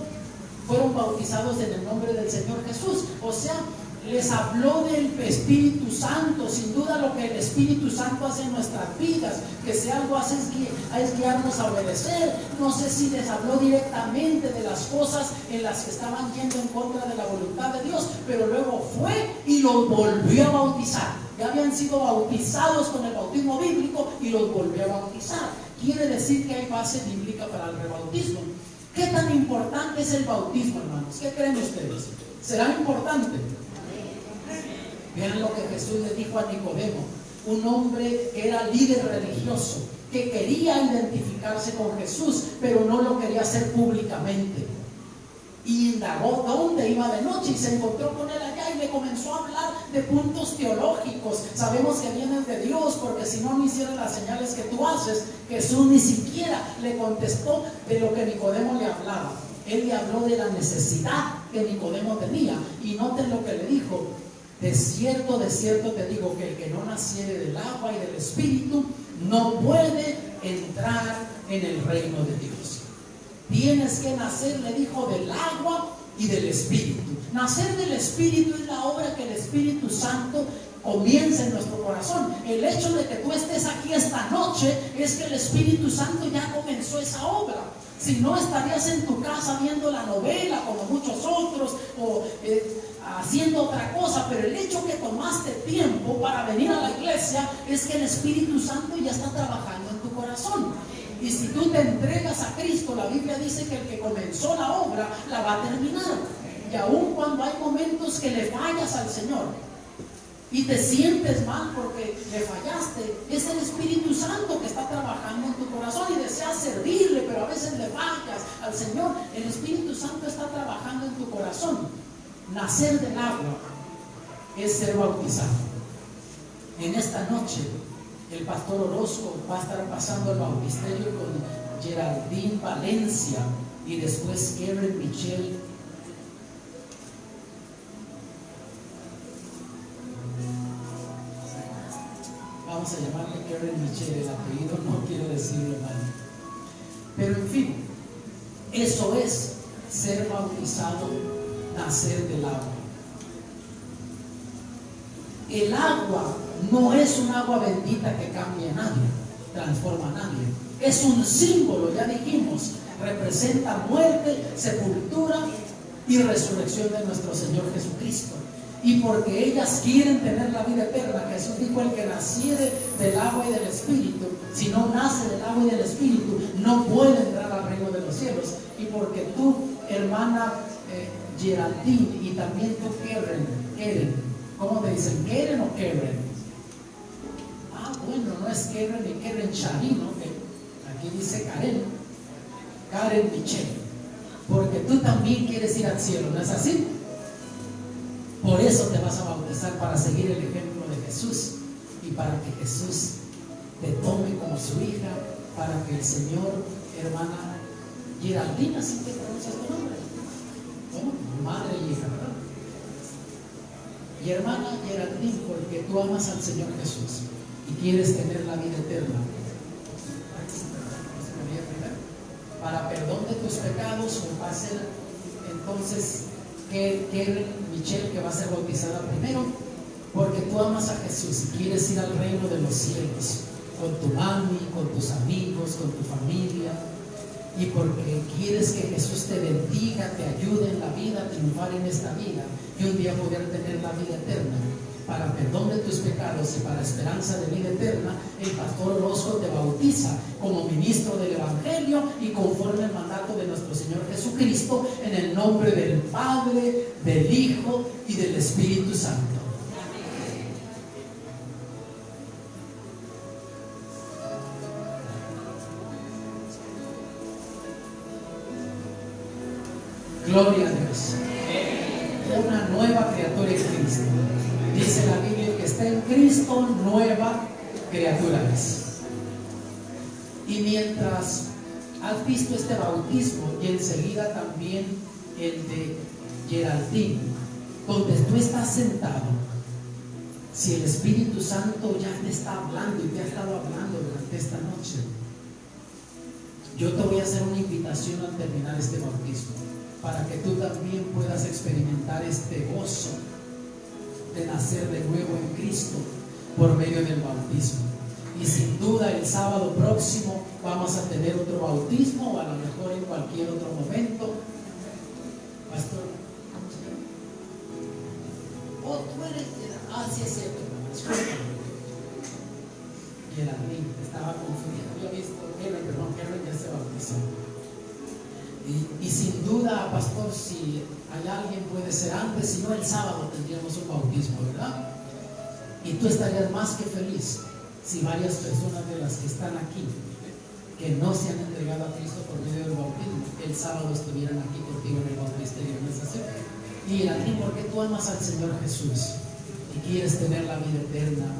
S1: fueron bautizados en el nombre del Señor Jesús. O sea, les habló del Espíritu Santo. Sin duda lo que el Espíritu Santo hace en nuestras vidas, que si algo hace es guiarnos a obedecer. No sé si les habló directamente de las cosas en las que estaban yendo en contra de la voluntad de Dios, pero luego fue y los volvió a bautizar. Ya habían sido bautizados con el bautismo bíblico y los volvió a bautizar. Quiere decir que hay base bíblica para el rebautismo. ¿Qué tan importante es el bautismo, hermanos? ¿Qué creen ustedes? ¿Será importante? Vean lo que Jesús le dijo a Nicodemo, un hombre que era líder religioso, que quería identificarse con Jesús, pero no lo quería hacer públicamente. Y indagó dónde iba de noche y se encontró con él allá y le comenzó a hablar de puntos teológicos. Sabemos que vienen de Dios, porque si no hicieran las señales que tú haces. Jesús ni siquiera le contestó de lo que Nicodemo le hablaba. Él le habló de la necesidad que Nicodemo tenía. Y noten lo que le dijo: de cierto te digo que el que no naciere del agua y del Espíritu no puede entrar en el reino de Dios. Tienes que nacer, le dijo, del agua y del Espíritu. Nacer del Espíritu es la obra que el Espíritu Santo comienza en nuestro corazón. El hecho de que tú estés aquí esta noche es que el Espíritu Santo ya comenzó esa obra. Si no, estarías en tu casa viendo la novela como muchos otros, o haciendo otra cosa. Pero el hecho que tomaste tiempo para venir a la iglesia es que el Espíritu Santo ya está trabajando en tu corazón. Y si tú te entregas a Cristo, la Biblia dice que el que comenzó la obra la va a terminar. Y aun cuando hay momentos que le fallas al Señor y te sientes mal porque le fallaste, es el Espíritu Santo que está trabajando en tu corazón y deseas servirle, pero a veces le fallas al Señor. El Espíritu Santo está trabajando en tu corazón. Nacer del agua es ser bautizado. En esta noche el pastor Orozco va a estar pasando el bautisterio con Geraldine Valencia y después Karen Michelle. Vamos a llamarle Karen Michelle, el apellido no quiero decirlo mal. Pero en fin, eso es ser bautizado, nacer del agua. El agua no es un agua bendita que cambie a nadie, transforma a nadie. Es un símbolo, ya dijimos, representa muerte, sepultura y resurrección de nuestro Señor Jesucristo. Y porque ellas quieren tener la vida eterna, Jesús dijo: el que naciere del agua y del Espíritu, si no nace del agua y del Espíritu, no puede entrar al reino de los cielos. Y porque tú, hermana Geraldine, y también tú, Karen, ¿cómo te dicen? ¿Karen o Karen? Ah, bueno, no es Karen ni Karen Charino, que aquí dice Karen Michelle, porque tú también quieres ir al cielo, ¿no es así? Por eso te vas a bautizar, para seguir el ejemplo de Jesús y para que Jesús te tome como su hija, para que el Señor, hermana, Geraldine, así que pronuncias tu nombre. Bueno, madre y hija, ¿verdad? Y hermana Geraldine, porque tú amas al Señor Jesús y quieres tener la vida eterna. Para perdón de tus pecados, va a ser entonces que Michelle, que va a ser bautizada primero, porque tú amas a Jesús y quieres ir al reino de los cielos con tu mami, con tus amigos, con tu familia, y porque quieres que Jesús te bendiga, te ayude en la vida, a triunfar en esta vida y un día poder tener la vida eterna. Para perdón de tus pecados y para esperanza de vida eterna, el pastor Orozco te bautiza como ministro del Evangelio y conforme al mandato de nuestro Señor Jesucristo, en el nombre del Padre, del Hijo y del Espíritu Santo. Gloria a Dios. Una nueva criatura en Cristo. Dice la Biblia que está en Cristo, nueva criatura es. Y mientras has visto este bautismo y enseguida también el de Geraldine, donde tú estás sentado, si el Espíritu Santo ya te está hablando y te ha estado hablando durante esta noche, yo te voy a hacer una invitación al terminar este bautismo, para que tú también puedas experimentar este gozo de nacer de nuevo en Cristo por medio del bautismo. Y sin duda el sábado próximo vamos a tener otro bautismo, o a lo mejor en cualquier otro momento. Pastor, oh, tú eres, sí es cierto, y el amigo estaba confundido. Yo he visto, Kevin ya se bautizó. Y sin duda, pastor, si hay alguien, puede ser antes, si no el sábado tendríamos un bautismo, ¿verdad? Y tú estarías más que feliz si varias personas de las que están aquí, que no se han entregado a Cristo por medio del bautismo, el sábado estuvieran aquí contigo en el bautisterio. ¿No es así? Y a ti, porque tú amas al Señor Jesús y quieres tener la vida eterna,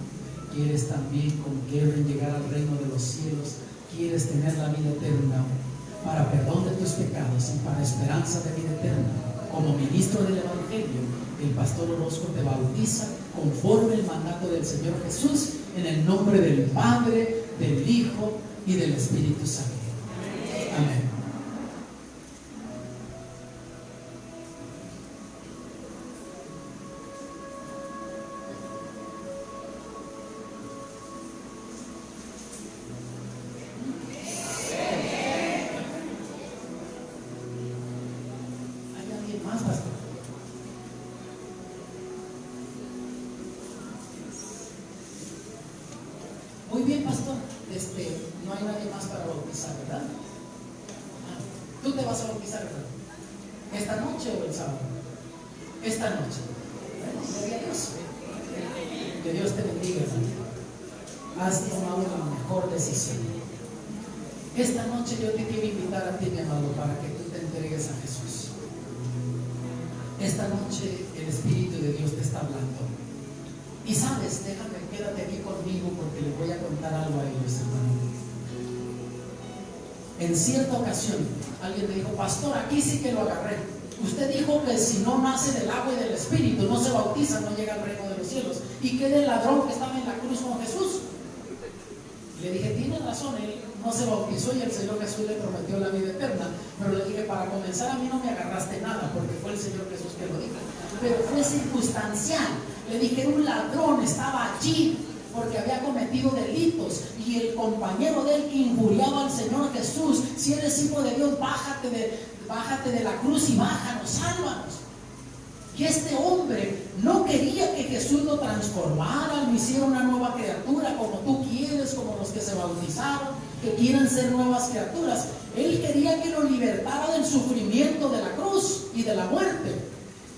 S1: quieres también con Kevin llegar al reino de los cielos, quieres tener la vida eterna para perdón de tus pecados y para esperanza de vida eterna. Como ministro del Evangelio, el pastor Orozco te bautiza conforme el mandato del Señor Jesús, en el nombre del Padre, del Hijo y del Espíritu Santo. Amén. Muy bien, pastor. No hay nadie más para bautizar, ¿verdad? Tú te vas a bautizar, ¿verdad? ¿Esta noche o el sábado? Esta noche. Bueno, gloria a Dios. Que Dios te bendiga, hermano. Has tomado la mejor decisión. Esta noche yo te quiero invitar a ti, mi amado, para que tú te entregues a Jesús. Esta noche el Espíritu de Dios te está hablando. Y sabes, déjame, quédate aquí conmigo porque les voy a contar algo a ellos, hermano. En cierta ocasión, alguien me dijo, pastor, aquí sí que lo agarré. Usted dijo que si no nace del agua y del Espíritu, no se bautiza, no llega al reino de los cielos. ¿Y qué del ladrón que estaba en la cruz con Jesús? Le dije, tiene razón, él no se bautizó y el Señor Jesús le prometió la vida eterna. Pero le dije, para comenzar, a mí no me agarraste nada, porque fue el Señor Jesús que lo dijo. Pero fue circunstancial. Le dije, un ladrón estaba allí porque había cometido delitos, y el compañero de él que injuriaba al Señor Jesús, si eres hijo de Dios, bájate de la cruz y bájanos, sálvanos. Y este hombre no quería que Jesús lo transformara, lo hiciera una nueva criatura, como tú quieres, como los que se bautizaron, que quieren ser nuevas criaturas. Él quería que lo libertara del sufrimiento de la cruz y de la muerte.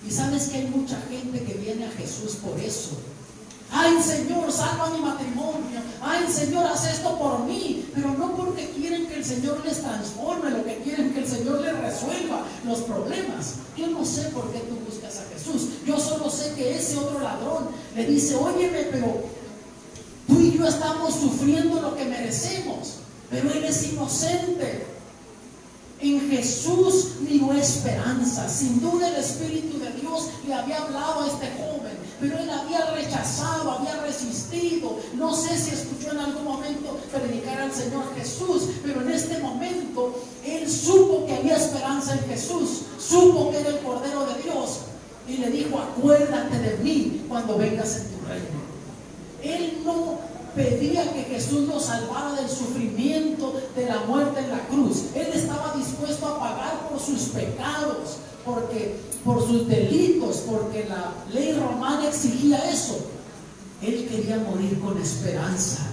S1: Y sabes que hay mucha gente que viene a Jesús por eso. Ay, Señor, salva mi matrimonio. Ay, Señor, haz esto por mí. Pero no porque quieren que el Señor les transforme, lo que quieren que el Señor les resuelva los problemas. Yo no sé por qué tú buscas a Jesús. Yo solo sé que ese otro ladrón le dice, óyeme, pero tú y yo estamos sufriendo lo que merecemos, pero él es inocente. En Jesús miró esperanza. Sin duda el Espíritu de Dios le había hablado a este joven, pero él había rechazado, había resistido. No sé si escuchó en algún momento predicar al Señor Jesús, pero en este momento él supo que había esperanza en Jesús, supo que era el Cordero de Dios, y le dijo: acuérdate de mí cuando vengas en tu reino. Él no pedía que Jesús lo salvara del sufrimiento, de la muerte en la cruz. Él estaba dispuesto a pagar por sus pecados, por sus delitos, porque la ley romana exigía eso. Él quería morir con esperanza,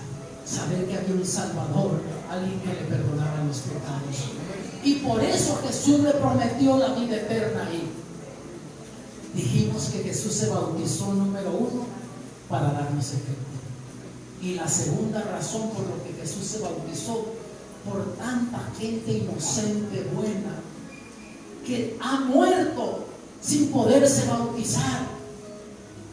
S1: saber que había un Salvador, alguien que le perdonaba los pecados. Y por eso Jesús le prometió la vida eterna ahí. Dijimos que Jesús se bautizó, número uno, para darnos efecto. Y la segunda razón por la que Jesús se bautizó, por tanta gente inocente, buena, que ha muerto sin poderse bautizar,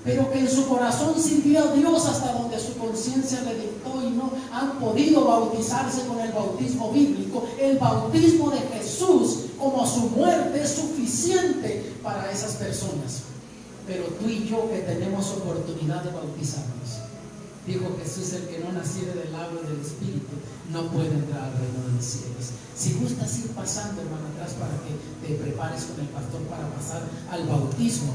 S1: pero que en su corazón sirvió a Dios hasta donde su conciencia le dictó y no han podido bautizarse con el bautismo bíblico. El bautismo de Jesús, como su muerte, es suficiente para esas personas. Pero tú y yo, que tenemos oportunidad de bautizarnos, dijo Jesús: el que no naciere del agua y del Espíritu no puede entrar al reino de los cielos. Si gustas ir pasando, hermano, atrás, para que te prepares con el pastor para pasar al bautismo.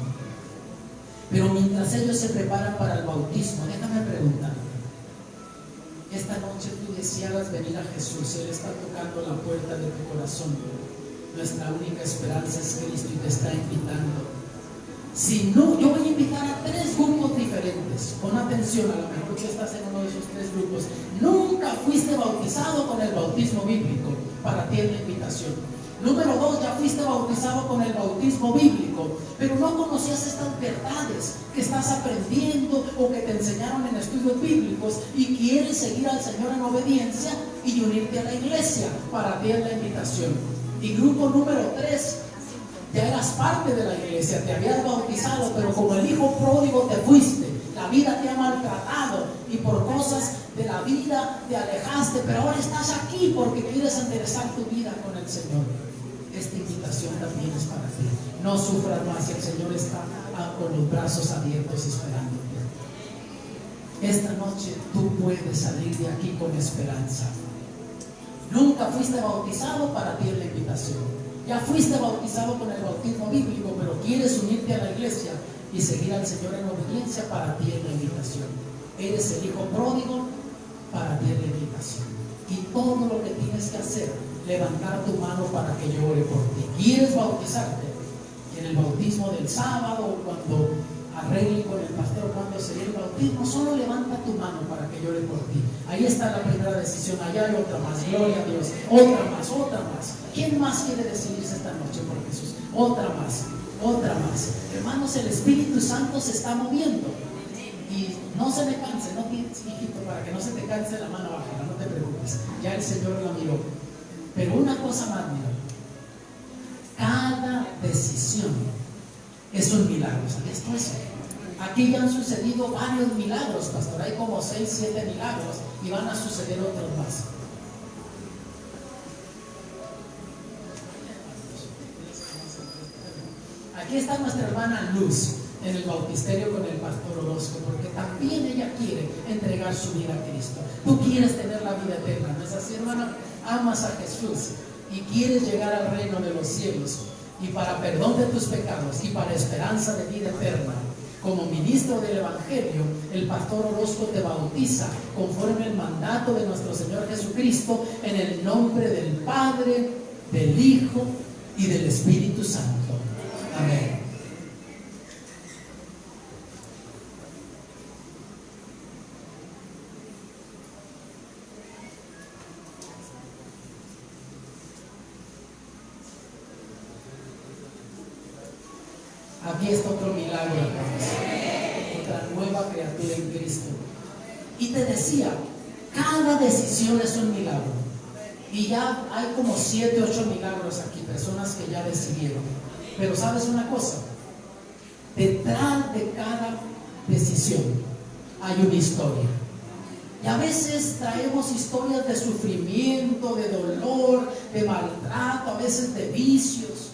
S1: Pero mientras ellos se preparan para el bautismo, déjame preguntarte: esta noche tú desearas venir a Jesús. Él está tocando la puerta de tu corazón. Nuestra única esperanza es Cristo y te está invitando. Si no, yo voy a invitar a 3 grupos diferentes. Pon atención, a lo mejor tú estás en uno de esos 3 grupos. Nunca fuiste bautizado con el bautismo bíblico. Para ti es la invitación. Número 2, ya fuiste bautizado con el bautismo bíblico, pero no conocías estas verdades que estás aprendiendo o que te enseñaron en estudios bíblicos y quieres seguir al Señor en obediencia y unirte a la iglesia. Para ti es la invitación. Y grupo número 3, ya eras parte de la iglesia, te habías bautizado, pero como el hijo pródigo te fuiste, la vida te ha maltratado y por cosas de la vida te alejaste, pero ahora estás aquí porque quieres enderezar tu vida con el Señor. Esta invitación también es para ti. No sufras más, el Señor está con los brazos abiertos esperándote. Esta noche tú puedes salir de aquí con esperanza. Nunca fuiste bautizado, para ti es la invitación. Ya fuiste bautizado con el bautismo bíblico, pero quieres unirte a la iglesia y seguir al Señor en obediencia, para ti es la invitación. Eres el hijo pródigo, para ti es la invitación. Y todo lo que tienes que hacer, levantar tu mano para que yo ore por ti. ¿Quieres bautizarte? En el bautismo del sábado, o cuando arregle con el pastor cuando sería el bautismo, solo levanta tu mano para que yo ore por ti. Ahí está la primera decisión. Allá hay otra más, gloria a Dios. Otra más, otra más. ¿Quién más quiere decidirse esta noche por Jesús? Otra más, otra más. Hermanos, el Espíritu Santo se está moviendo. Y no se me canse, no tienes, hijito, para que no se te canse la mano baja, no te preocupes. Ya el Señor la miró. Pero una cosa más, mira. Cada decisión es un milagro. ¿Sabías tú eso? Aquí ya han sucedido varios milagros, pastor. Hay como 6, 7 milagros y van a suceder otros más. Aquí está nuestra hermana Luz en el bautisterio con el pastor Orozco, porque también ella quiere entregar su vida a Cristo. Tú quieres tener la vida eterna, ¿no es así, hermana? Amas a Jesús y quieres llegar al reino de los cielos, y para perdón de tus pecados y para esperanza de vida eterna. Como ministro del Evangelio, el pastor Orozco te bautiza conforme el mandato de nuestro Señor Jesucristo, en el nombre del Padre, del Hijo y del Espíritu Santo. Amén. Aquí está otro milagro, otra nueva criatura en Cristo. Y te decía, cada decisión es un milagro. Y ya hay como 7, 8 milagros aquí, personas que ya decidieron. Pero ¿sabes una cosa? Detrás de cada decisión hay una historia. Y a veces traemos historias de sufrimiento, de dolor, de maltrato. A veces de vicios,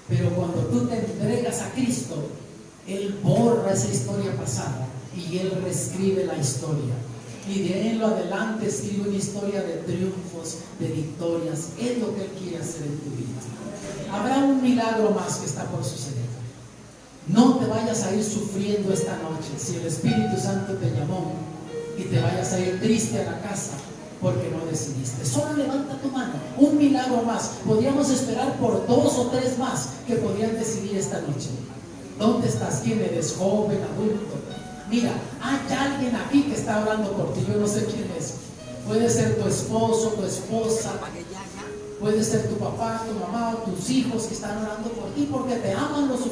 S1: pero cuando tú te entregas a Cristo, Él borra esa historia pasada y Él reescribe la historia. Y de ahí en lo adelante escribe una historia de triunfos, de victorias. Es lo que Él quiere hacer en tu vida. Habrá un milagro más que está por suceder. No te vayas a ir sufriendo esta noche si el Espíritu Santo te llamó y te vayas a ir triste a la casa porque no decidiste. Solo levanta tu mano. Un milagro más. Podríamos esperar por 2 o 3 más que podrían decidir esta noche. ¿Dónde estás? ¿Quién eres? ¿Joven, adulto? Mira, hay alguien aquí que está orando por ti. Yo no sé quién es. Puede ser tu esposo, tu esposa, puede ser tu papá, tu mamá o tus hijos que están orando por ti porque te aman lo suficiente.